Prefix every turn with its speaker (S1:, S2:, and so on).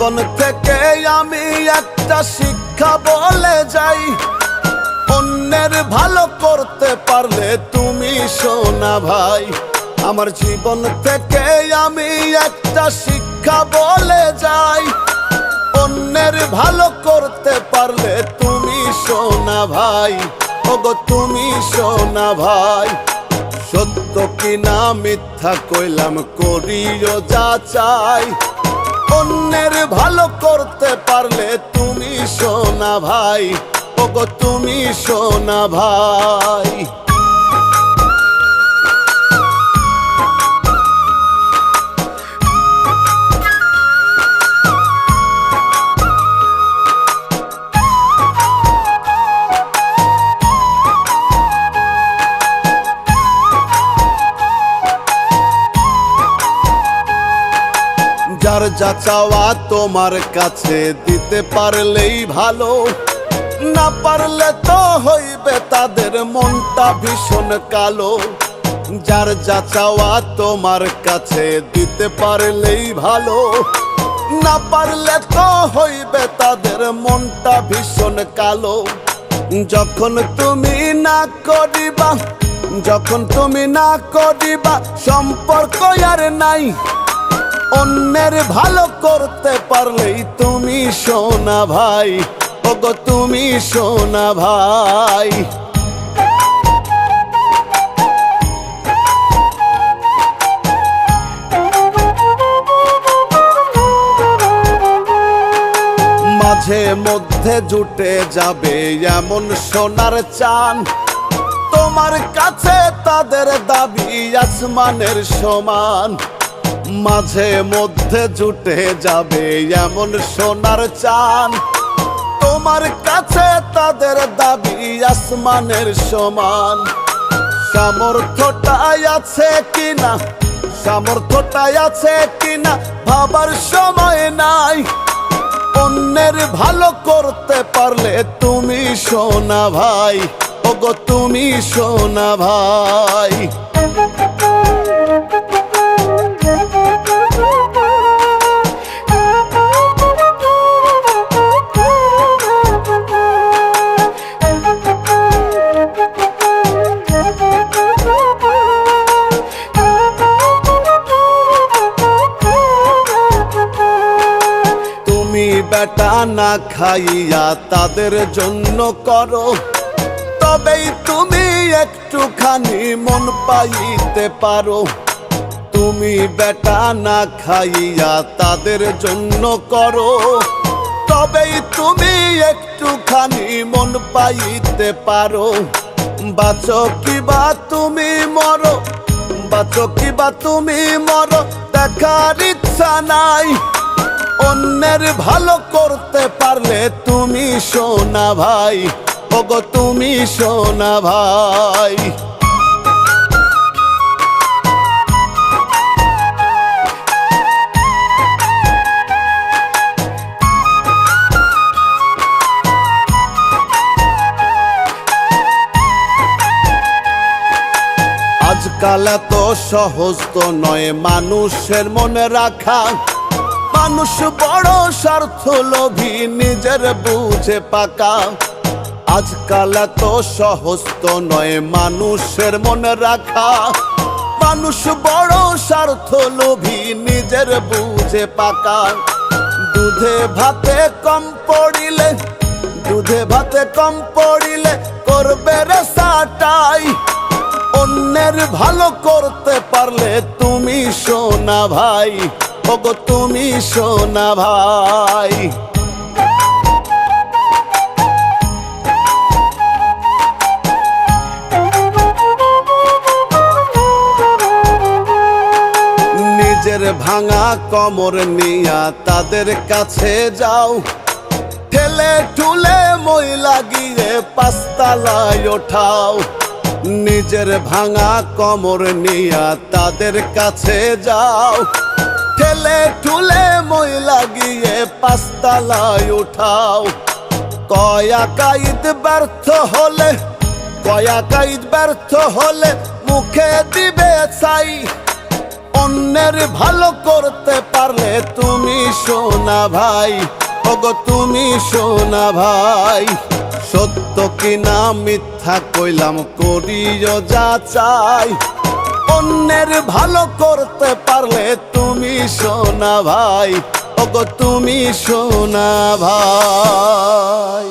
S1: জীবন থেকে আমি একটা শিক্ষা বলে যাই, অন্যের ভালো করতে পারলে তুমি সোনা ভাই। আমার জীবন থেকে আমি একটা শিক্ষা বলে যাই, অন্যের ভালো করতে পারলে তুমি সোনা ভাই। ওগো তুমি সোনা ভাই। সত্য কিনা মিথ্যা কইলাম করিও যা চাই, অন্যের ভালো করতে পারলে তুমি সোনা ভাই। ওগো তুমি সোনা ভাই। যার যা চাওয়া তোমার কাছে দিতে পারলেই ভালো, না পারলে তো হইবে তাদের মনটা ভীষণ কালো। যার যা চাওয়া তোমার কাছে দিতে পারলেই ভালো, না পারলে তো হইবে তাদের মনটা ভীষণ কালো। যখন তুমি না করিবা, যখন তুমি না করিবা সম্পর্ক আর নাই, অন্যের ভালো করতে পারলেই তুমি সোনা ভাই। ওগো তুমি সোনা ভাই। মাঝে মধ্যে জুটে যাবে এমন সোনার চান, তোমার কাছে তাদের দাবি আসমানের সমান। মাঝে মধ্যে জুটে যাবে এমন সোনার চান, তোমার কাছে তাদের দাবি আসমানের সমান। সামর্থ্যটাই আছে কিনা, সামর্থ্যটাই আছে কিনা ভাবার সময় নাই, অন্যের ভালো করতে পারলে তুমি সোনা ভাই। ওগো তুমি সোনা ভাই। বেটা না খাইয়া তাদের জন্য করো, তবেই তুমি একটুখানি মন পাইতে পারো। তুমি বেটা না খাইয়া তাদের জন্য করো, তবেই তুমি একটুখানি মন পাইতে পারো। বাঁচো কিবা তুমি মরো, বাঁচো কিবা তুমি মরো, দেখার ইচ্ছা নাই, অন্যের ভালো করতে পারলে তুমি সোনা ভাই। ওগো তুমি সোনা ভাই। আজকাল এত সহজ তো নয় মানুষের মনে রাখা, মানুষ বড় স্বার্থ লোভী নিজের বুঝে পাকা। আজকাল এত সহজ তো নয় মানুষের মনে রাখা, মানুষ বড় স্বার্থ লোভী নিজের বুঝে পাকা। দুধে ভাতে কম পড়িলে, দুধে ভাতে কম পড়িলে করবে রে সাটাই, অন্যের ভালো করতে পারলে তুমি সোনা ভাই। ওগো তুমি সোনা ভাই। নিজের ভাঙা কোমর নিয়া তাদের কাছে যাও, ঠেলে ঠুলে মই লাগিয়ে পাঁচতলায় ওঠাও। নিজের ভাঙা কোমর নিয়া তাদের কাছে যাও, ঠেলে ঠুলে মই লাগিয়ে পাঁচতলায় উঠাও। কয়া কাইদ ব্যর্থ হলে, কয়া কাইদ ব্যর্থ হলে মুখে দিবে ছাই, অন্যের ভালো করতে পারলে তুমি সোনা ভাই, ওগো তুমি সোনা ভাই। সত্য কিনা মিথ্যা কইলাম করিও যা চাই, অন্যের ভালো করতে পারলে তুমি সোনা ভাই, ওগো তুমি সোনা ভাই।